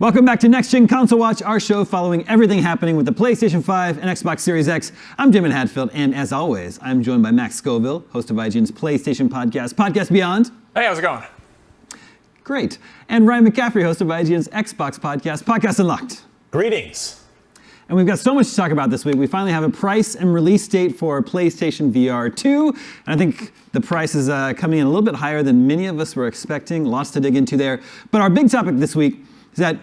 Welcome back to Next Gen Console Watch, our show following everything happening with the PlayStation 5 and Xbox Series X. I'm Daemon Hatfield, and as always, I'm joined by Max Scoville, host of IGN's PlayStation podcast, Podcast Beyond. Hey, how's it going? Great. And Ryan McCaffrey, host of IGN's Xbox podcast, Podcast Unlocked. Greetings. And we've got so much to talk about this week. We finally have a price and release date for PlayStation VR 2. And I think the price is coming in a little bit higher than many of us were expecting. Lots to dig into there. But our big topic this week is that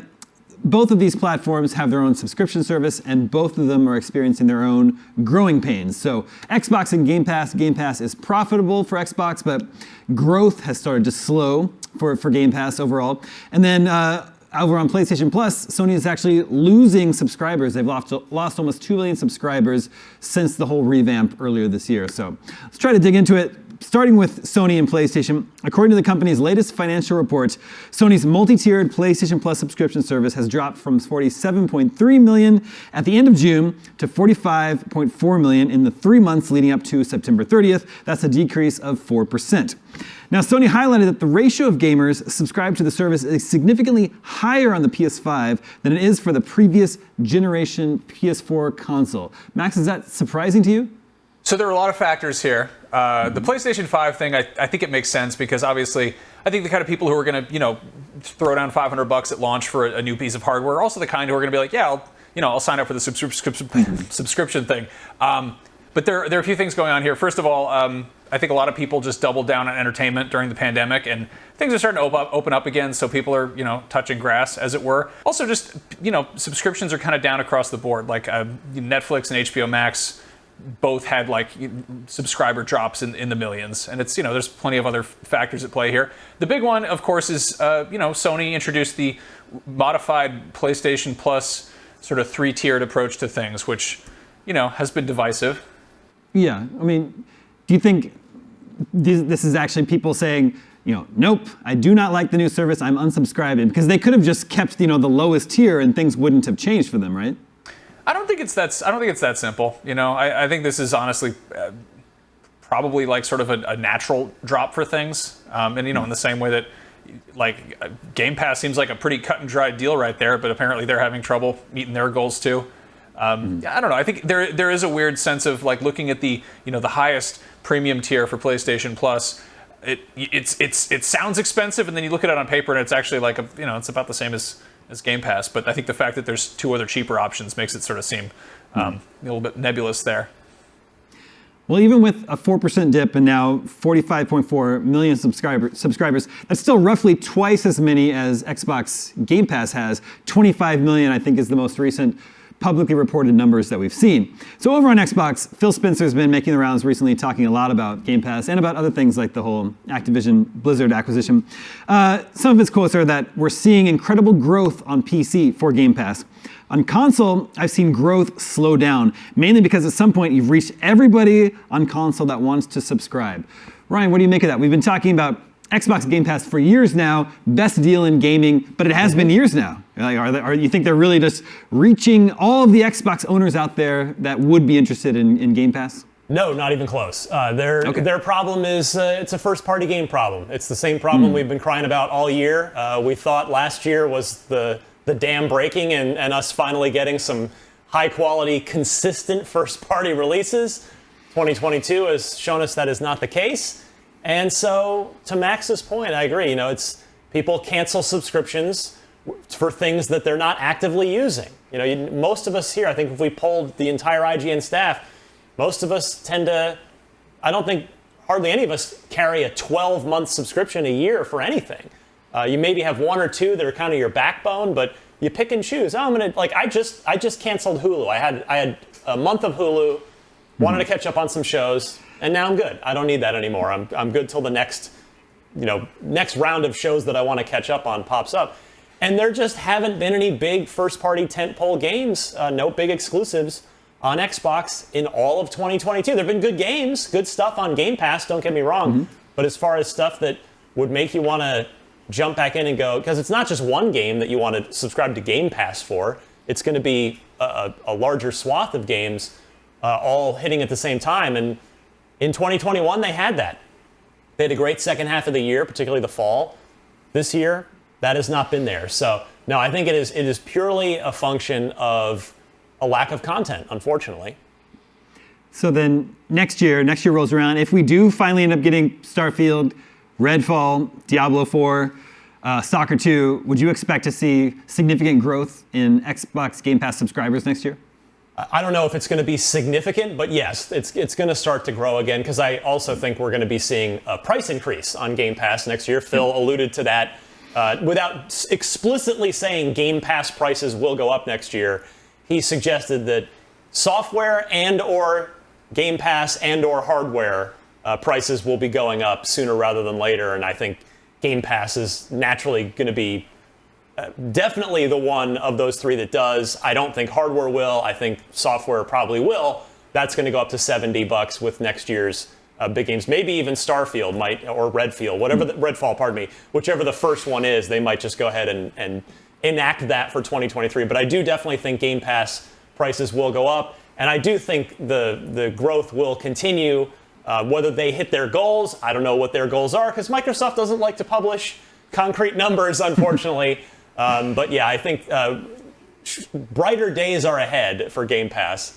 both of these platforms have their own subscription service, and both of them are experiencing their own growing pains. So Xbox and Game Pass is profitable for Xbox, but growth has started to slow for Game Pass overall. And then over on PlayStation Plus, Sony is actually losing subscribers. They've lost almost 2 million subscribers since the whole revamp earlier this year. So let's try to dig into it. Starting with Sony and PlayStation, according to the company's latest financial report, Sony's multi-tiered PlayStation Plus subscription service has dropped from 47.3 million at the end of June to 45.4 million in the 3 months leading up to September 30th. That's a decrease of 4%. Now, Sony highlighted that the ratio of gamers subscribed to the service is significantly higher on the PS5 than it is for the previous generation PS4 console. Max, is that surprising to you? So there are a lot of factors here. The PlayStation 5 thing, I think it makes sense because obviously I think the kind of people who are going to, throw down $500 at launch for a new piece of hardware are also the kind who are going to be like, yeah, I'll sign up for the subscription thing. But there are a few things going on here. First of all, I think a lot of people just doubled down on entertainment during the pandemic, and things are starting to open up again, so people are, touching grass, as it were. Also, just, subscriptions are kind of down across the board. Like Netflix and HBO Max both had subscriber drops in the millions, and it's there's plenty of other factors at play here. The big one, of course, is Sony introduced the modified PlayStation Plus sort of 3-tiered approach to things, which has been divisive. Yeah, I mean, do you think this is actually people saying, nope, I do not like the new service, I'm unsubscribing? Because they could have just kept the lowest tier and things wouldn't have changed for them, right? I don't think it's that simple. I think this is honestly probably like sort of a natural drop for things. And in the same way that Game Pass seems like a pretty cut and dry deal right there, but apparently they're having trouble meeting their goals too. I don't know. I think there is a weird sense of looking at the the highest premium tier for PlayStation Plus. It sounds expensive, and then you look at it on paper and it's actually it's about the same as Game Pass, but I think the fact that there's 2 other cheaper options makes it sort of seem a little bit nebulous there. Well, even with a 4% dip and now 45.4 million subscribers, that's still roughly twice as many as Xbox Game Pass has. 25 million, I think, is the most recent publicly reported numbers that we've seen. So over on Xbox, Phil Spencer's been making the rounds recently, talking a lot about Game Pass and about other things like the whole Activision Blizzard acquisition. Some of his quotes are that we're seeing incredible growth on PC for Game Pass. On console, I've seen growth slow down, mainly because at some point you've reached everybody on console that wants to subscribe. Ryan, what do you make of that? We've been talking about Xbox Game Pass for years now, best deal in gaming, but it has been years now. You think they're really just reaching all of the Xbox owners out there that would be interested in Game Pass? No, not even close. Their problem is it's a first-party game problem. It's the same problem we've been crying about all year. We thought last year was the dam breaking and us finally getting some high-quality, consistent first-party releases. 2022 has shown us that is not the case. And so, to Max's point, I agree. It's people cancel subscriptions for things that they're not actively using. Most of us here, I think if we polled the entire IGN staff, most of us tend to, I don't think hardly any of us carry a 12-month subscription a year for anything. You maybe have 1 or 2 that are kind of your backbone, but you pick and choose. I just canceled Hulu. I had a month of Hulu, wanted to catch up on some shows, and now I'm good. I don't need that anymore. I'm good till the next round of shows that I want to catch up on pops up. And there just haven't been any big first-party tentpole games, no big exclusives on Xbox in all of 2022. There have been good games, good stuff on Game Pass, don't get me wrong. But as far as stuff that would make you want to jump back in and go, because it's not just one game that you want to subscribe to Game Pass for. It's going to be a larger swath of games all hitting at the same time. And in 2021, they had that. They had a great second half of the year, particularly the fall. This year, that has not been there. So No, I think it is purely a function of a lack of content, unfortunately. So then next year rolls around. If we do finally end up getting Starfield, Redfall, Diablo 4, Soccer 2, would you expect to see significant growth in Xbox Game Pass subscribers next year? I don't know if it's going to be significant, but yes, it's going to start to grow again, because I also think we're going to be seeing a price increase on Game Pass next year. Phil alluded to that. Without explicitly saying Game Pass prices will go up next year, he suggested that software and or Game Pass and or hardware prices will be going up sooner rather than later, and I think Game Pass is naturally going to be definitely the one of those three that does. I don't think hardware will. I think software probably will. That's going to go up to $70 with next year's big games. Maybe even Starfield might, or Redfall, pardon me, whichever the first one is, they might just go ahead and enact that for 2023. But I do definitely think Game Pass prices will go up, and I do think the growth will continue. Whether they hit their goals, I don't know what their goals are, because Microsoft doesn't like to publish concrete numbers, unfortunately. But yeah, I think brighter days are ahead for Game Pass.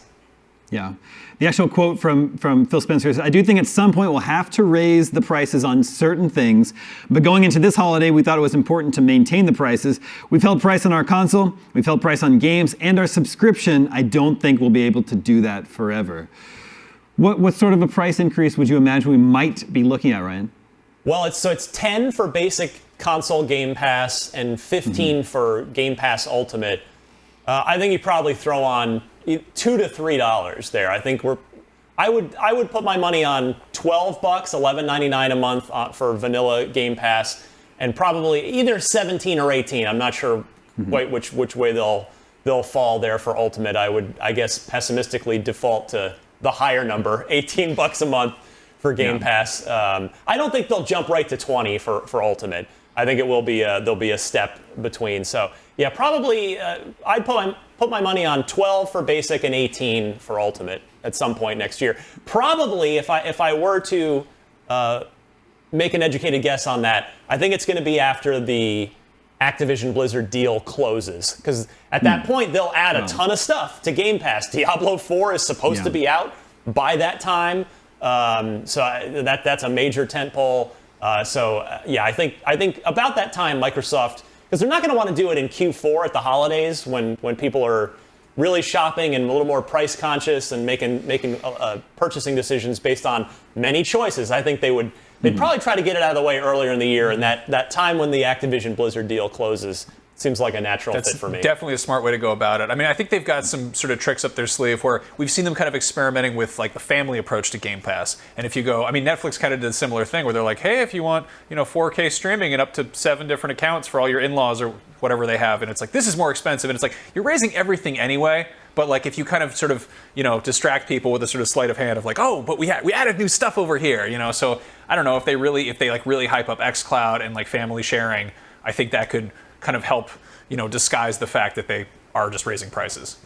Yeah. The actual quote from Phil Spencer is, I do think at some point we'll have to raise the prices on certain things, but going into this holiday, we thought it was important to maintain the prices. We've held price on our console, we've held price on games, and our subscription. I don't think we'll be able to do that forever. What sort of a price increase would you imagine we might be looking at, Ryan? Well, it's 10 for basic console Game Pass and 15 for Game Pass Ultimate. I think you probably throw on $2 to $3 there. I think I would put my money on $12, $11.99 a month for vanilla Game Pass, and probably either 17 or 18. I'm not sure which way they'll fall there for Ultimate. I guess pessimistically default to the higher number, $18 a month for Game Pass. I don't think they'll jump right to 20 for Ultimate. I think it will be there'll be a step between. So yeah, probably I'd put my money on 12 for basic and 18 for Ultimate at some point next year. Probably if I were to make an educated guess on that, I think it's going to be after the Activision Blizzard deal closes, because at that point they'll add a ton of stuff to Game Pass. Diablo 4 is supposed to be out by that time, so that's a major tentpole. I think about that time Microsoft, because they're not going to want to do it in Q4 at the holidays when people are really shopping and a little more price conscious and making purchasing decisions based on many choices. I think they'd probably try to get it out of the way earlier in the year, and that time when the Activision Blizzard deal closes seems like a natural fit for me. Definitely a smart way to go about it. I mean, I think they've got some sort of tricks up their sleeve where we've seen them kind of experimenting with like the family approach to Game Pass. And if you go, I mean, Netflix kind of did a similar thing where they're like, hey, if you want, 4K streaming and up to 7 different accounts for all your in-laws or whatever they have, and it's like, this is more expensive, and it's like, you're raising everything anyway. But like, if you kind of sort of, distract people with a sort of sleight of hand of like, oh, but we added new stuff over here, So I don't know if they really hype up xCloud and like family sharing. I think that could kind of help, disguise the fact that they are just raising prices.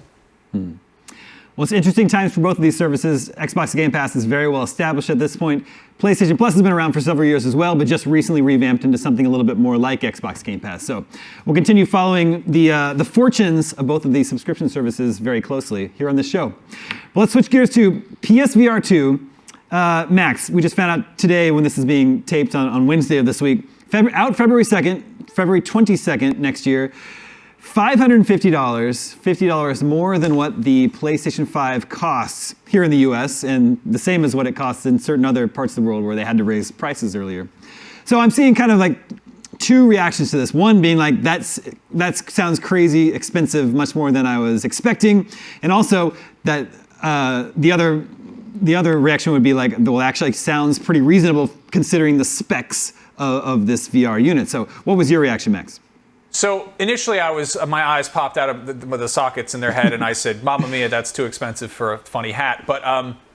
Well, it's interesting times for both of these services. Xbox Game Pass is very well established at this point. PlayStation Plus has been around for several years as well, but just recently revamped into something a little bit more like Xbox Game Pass. So we'll continue following the fortunes of both of these subscription services very closely here on this show. But let's switch gears to PSVR 2. Max, we just found out today when this is being taped on Wednesday of this week. Out February 2nd, February 22nd next year. $550, $50 more than what the PlayStation 5 costs here in the US, and the same as what it costs in certain other parts of the world where they had to raise prices earlier. So I'm seeing kind of like two reactions to this. One being like, that sounds crazy expensive, much more than I was expecting. And also that the other reaction would be like, well, actually sounds pretty reasonable considering the specs of this VR unit. So what was your reaction, Max? So initially, my eyes popped out of the sockets in their head, and I said, "Mamma mia, that's too expensive for a funny hat." But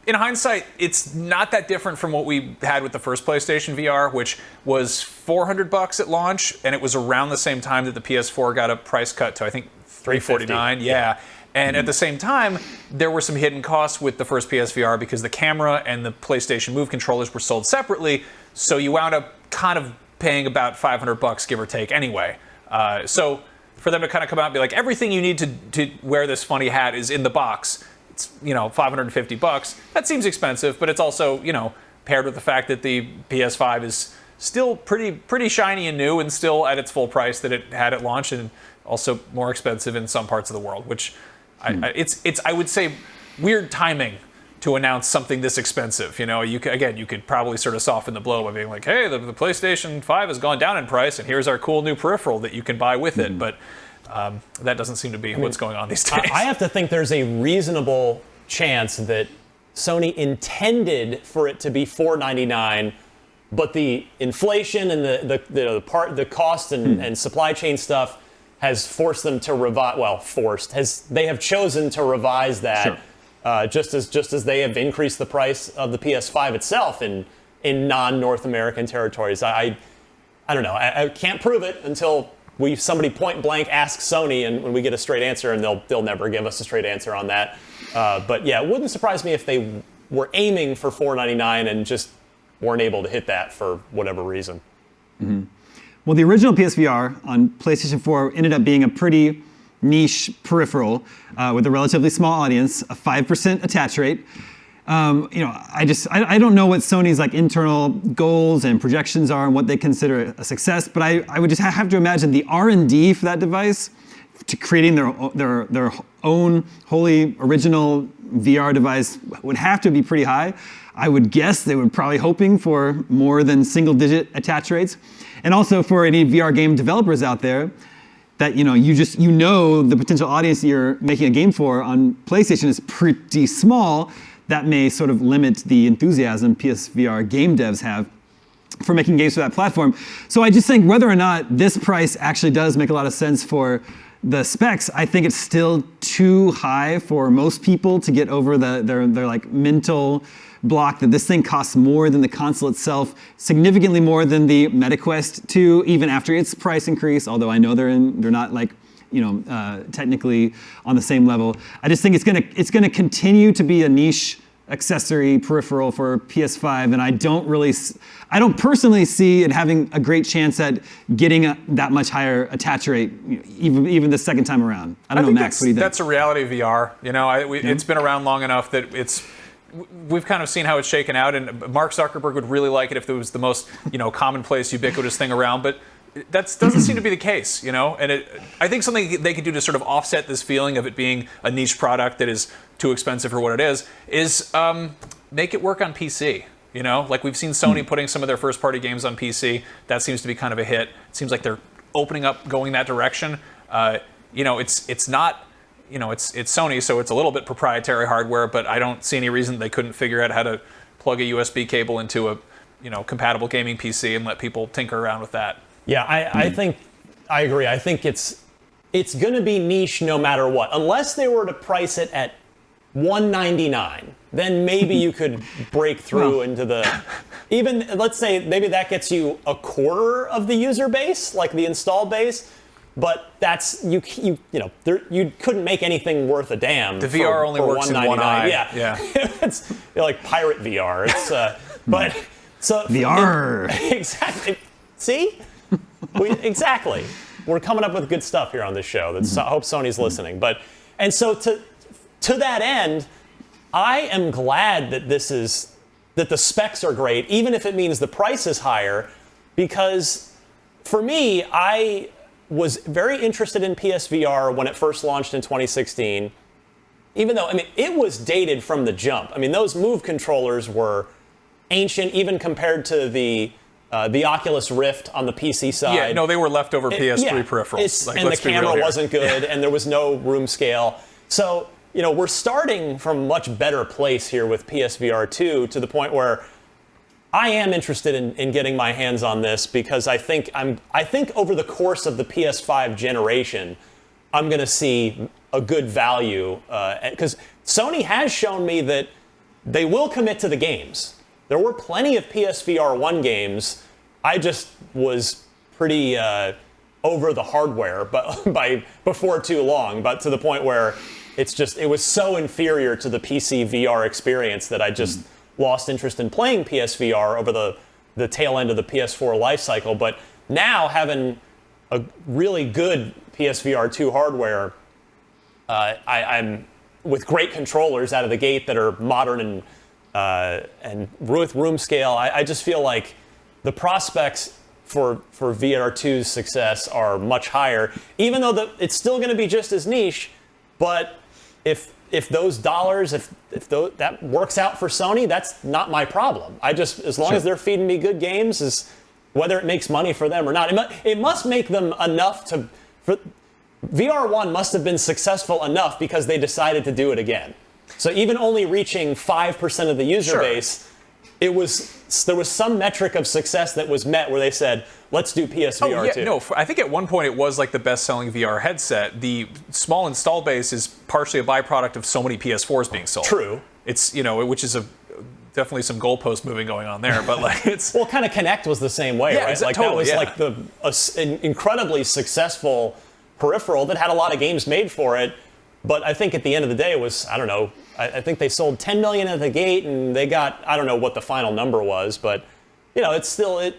in hindsight, it's not that different from what we had with the first PlayStation VR, which was $400 at launch, and it was around the same time that the PS4 got a price cut to I think $349. Yeah. And at the same time, there were some hidden costs with the first PSVR because the camera and the PlayStation Move controllers were sold separately, so you wound up kind of paying about $500, give or take, anyway. So for them to kind of come out and be like, everything you need to wear this funny hat is in the box. It's, $550. That seems expensive, but it's also, paired with the fact that the PS5 is still pretty shiny and new and still at its full price that it had at launch, and also more expensive in some parts of the world, which it's I would say weird timing to announce something this expensive. You could probably sort of soften the blow by being like, hey, the PlayStation 5 has gone down in price, and here's our cool new peripheral that you can buy with it. But that doesn't seem to be what's going on these days. I have to think there's a reasonable chance that Sony intended for it to be $499, but the inflation and the cost and supply chain stuff has forced them to revise. Well, they have chosen to revise that. Sure. Just as they have increased the price of the PS5 itself in non-North American territories. I don't know. I can't prove it until somebody point blank asks Sony, and when we get a straight answer, and they'll never give us a straight answer on that. But yeah, it wouldn't surprise me if they were aiming for $499 and just weren't able to hit that for whatever reason. Mm-hmm. Well, the original PSVR on PlayStation 4 ended up being a pretty niche peripheral with a relatively small audience, a 5% attach rate. I don't know what Sony's internal goals and projections are and what they consider a success, but I would just have to imagine the R&D for that device, to creating their own wholly original VR device, would have to be pretty high. I would guess they were probably hoping for more than single-digit attach rates. And also for any VR game developers out there, that the potential audience you're making a game for on PlayStation is pretty small. That may sort of limit the enthusiasm PSVR game devs have for making games for that platform. So I just think whether or not this price actually does make a lot of sense for the specs, I think it's still too high for most people to get over their mental block that this thing costs more than the console itself, significantly more than the MetaQuest 2, even after its price increase, although I know they're not technically on the same level. I just think it's gonna continue to be a niche accessory peripheral for PS5, and I don't personally see it having a great chance at getting that much higher attach rate, even the second time around. I don't know, Max, what do you think? That's a reality of VR. It's been around long enough that we've kind of seen how it's shaken out, and Mark Zuckerberg would really like it if it was the most, commonplace, ubiquitous thing around, but that doesn't seem to be the case, And I think something they could do to sort of offset this feeling of it being a niche product that is too expensive for what it is make it work on PC. We've seen Sony putting some of their first-party games on PC. That seems to be kind of a hit. It seems like they're opening up, going that direction. It's not. It's Sony, so it's a little bit proprietary hardware, but I don't see any reason they couldn't figure out how to plug a USB cable into a, compatible gaming PC and let people tinker around with that. Yeah, I agree. I think it's going to be niche no matter what. Unless they were to price it at $199, then maybe you could break through into even, let's say, maybe that gets you a quarter of the user base, like the install base. But that's you couldn't make anything worth a damn. The VR only works in one eye. Yeah. It's like pirate VR. It's but so VR exactly. See, exactly. We're coming up with good stuff here on this show. I hope Sony's listening. And so to that end, I am glad that the specs are great, even if it means the price is higher, because for me, I was very interested in PSVR when it first launched in 2016, even though, it was dated from the jump. Those Move controllers were ancient, even compared to the Oculus Rift on the PC side. Yeah, no, they were leftover PS3 peripherals. And the camera wasn't good, and there was no room scale. So, we're starting from a much better place here with PSVR 2 to the point where I am interested in getting my hands on this, because I think over the course of the PS5 generation, I'm going to see a good value, because Sony has shown me that they will commit to the games. There were plenty of PSVR 1 games. I just was pretty over the hardware, but before too long, but to the point where it was so inferior to the PC VR experience that I just lost interest in playing PSVR over the tail end of the PS4 life cycle. But now having a really good PSVR 2 hardware, I'm with great controllers out of the gate that are modern and with room scale. I just feel like the prospects for VR2's success are much higher, even though it's still going to be just as niche. But if those dollars, if that works out for Sony, that's not my problem. As long as they're feeding me good games, whether it makes money for them or not, it must make them enough VR1 must have been successful enough because they decided to do it again. So even only reaching 5% of the user base, there was some metric of success that was met where they said, let's do PSVR 2. No, I think at one point it was like the best-selling VR headset. The small install base is partially a byproduct of so many PS4s being sold. True. It's, which is definitely some goalpost moving going on there, but like it's... Well, kind of Kinect was the same way, right? Like totally, that was like an incredibly successful peripheral that had a lot of games made for it, but I think at the end of the day it was, I don't know, I think they sold 10 million at the gate and they got, I don't know what the final number was, but it's still,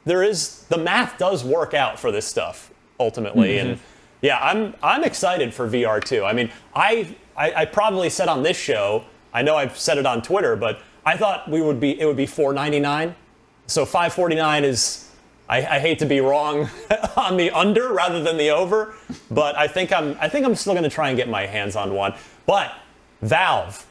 the math does work out for this stuff ultimately. Mm-hmm. And yeah, I'm excited for VR2. I mean, I probably said on this show, I know I've said it on Twitter, but I thought it would be $499. So $549 is, I hate to be wrong on the under rather than the over, but I think I'm still going to try and get my hands on one. But Valve,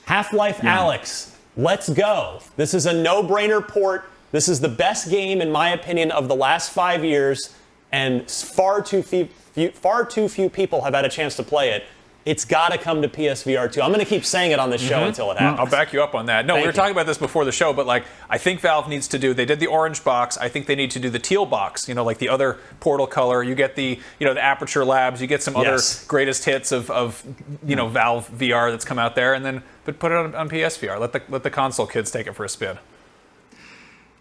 Half-Life Alyx, let's go. This is a no-brainer port. This is the best game, in my opinion, of the last 5 years, and far too few people have had a chance to play it. It's got to come to PSVR 2. I'm going to keep saying it on this show until it happens. I'll back you up on that. No, we were talking about this before the show, but like I think Valve needs to do. They did the orange box. I think they need to do the teal box. Like the other Portal color. You get the the Aperture Labs. You get some other greatest hits of Valve VR that's come out there, and then put it on PSVR. Let the console kids take it for a spin.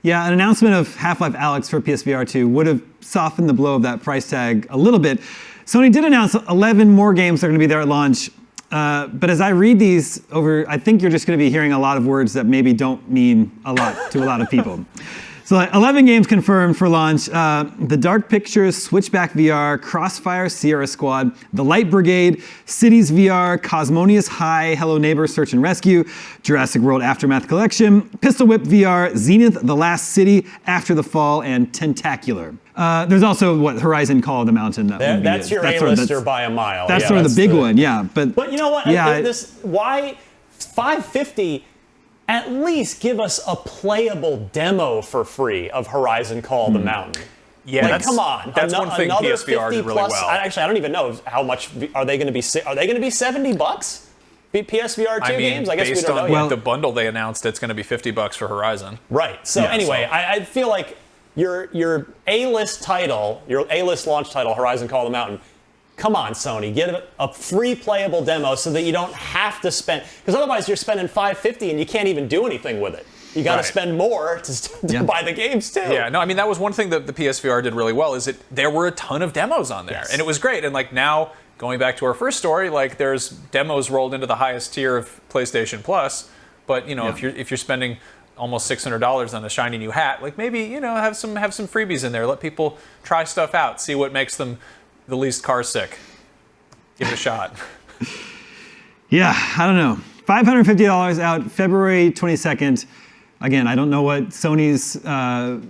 Yeah, an announcement of Half-Life Alyx for PSVR 2 would have softened the blow of that price tag a little bit. Sony did announce 11 more games that are going to be there at launch, but as I read these over, I think you're just going to be hearing a lot of words that maybe don't mean a lot to a lot of people. So 11 games confirmed for launch. The Dark Pictures, Switchback VR, Crossfire, Sierra Squad, The Light Brigade, Cities VR, Cosmonious High, Hello Neighbor, Search and Rescue, Jurassic World Aftermath Collection, Pistol Whip VR, Zenith, The Last City, After the Fall, and Tentacular. There's also, Horizon Call of the Mountain. That's your A-lister by a mile. That's sort of the big one, yeah. But you know what? Yeah, why $550? At least give us a playable demo for free of Horizon Call of the Mountain. Yeah, come on. That's one thing PSVR did really well. I don't even know how much are they going to be. Are they going to be $70? PSVR 2 games? I guess we don't know yet. Well, the bundle they announced, it's going to be $50 for Horizon. Right. So I feel like your A-list title, your A-list launch title, Horizon Call of the Mountain. Come on, Sony, get a free playable demo so that you don't have to spend, because otherwise you're spending $550 and you can't even do anything with it. You got to spend more to buy the games too. Yeah, no, I mean that was one thing that the PSVR did really well is there were a ton of demos on there, and it was great. And like now, going back to our first story, like there's demos rolled into the highest tier of PlayStation Plus, but if you're spending almost $600 on a shiny new hat, like maybe have some freebies in there. Let people try stuff out, see what makes them the least car sick. Give it a shot. Yeah, I don't know. $550 out February 22nd. Again, I don't know what Sony's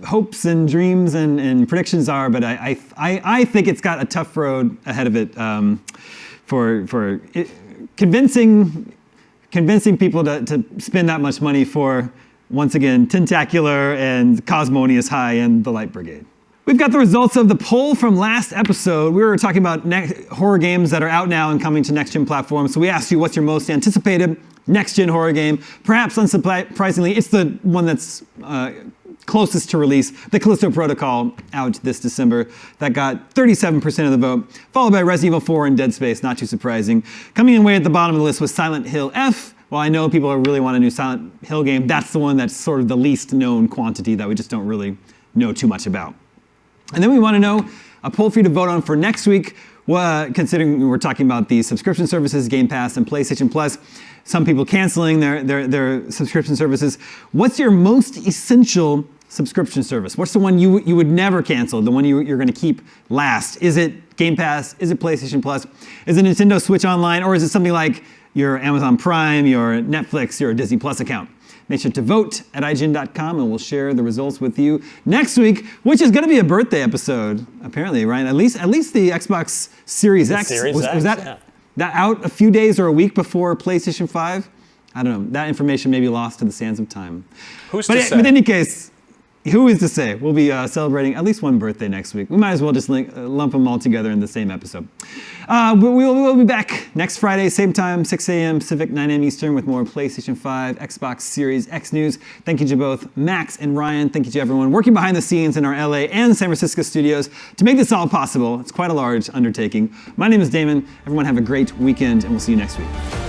hopes and dreams and predictions are, but I think it's got a tough road ahead of it for convincing people to spend that much money for, once again, Tentacular and Cosmonious High and The Light Brigade. We've got the results of the poll from last episode. We were talking about horror games that are out now and coming to next-gen platforms. So we asked you, what's your most anticipated next-gen horror game? Perhaps unsurprisingly, it's the one that's closest to release, the Callisto Protocol, out this December. That got 37% of the vote, followed by Resident Evil 4 and Dead Space, not too surprising. Coming in way at the bottom of the list was Silent Hill F. Well, I know people really want a new Silent Hill game. That's the one that's sort of the least known quantity that we just don't really know too much about. And then we want to know a poll for you to vote on for next week, considering we're talking about the subscription services, Game Pass and PlayStation Plus, some people canceling their subscription services. What's your most essential subscription service? What's the one you would never cancel, the one you're going to keep last? Is it Game Pass? Is it PlayStation Plus? Is it Nintendo Switch Online? Or is it something like your Amazon Prime, your Netflix, your Disney Plus account? Make sure to vote at IGN.com, and we'll share the results with you next week, which is going to be a birthday episode, apparently, right? At least the Xbox Series X. Was that out a few days or a week before PlayStation 5? I don't know. That information may be lost to the sands of time. Who's to say? But in any case, who is to say? We'll be celebrating at least one birthday next week. We might as well just lump them all together in the same episode. We'll be back next Friday, same time, 6 a.m. Pacific, 9 a.m. Eastern, with more PlayStation 5, Xbox Series X news. Thank you to both Max and Ryan. Thank you to everyone working behind the scenes in our LA and San Francisco studios to make this all possible. It's quite a large undertaking. My name is Damon. Everyone have a great weekend, and we'll see you next week.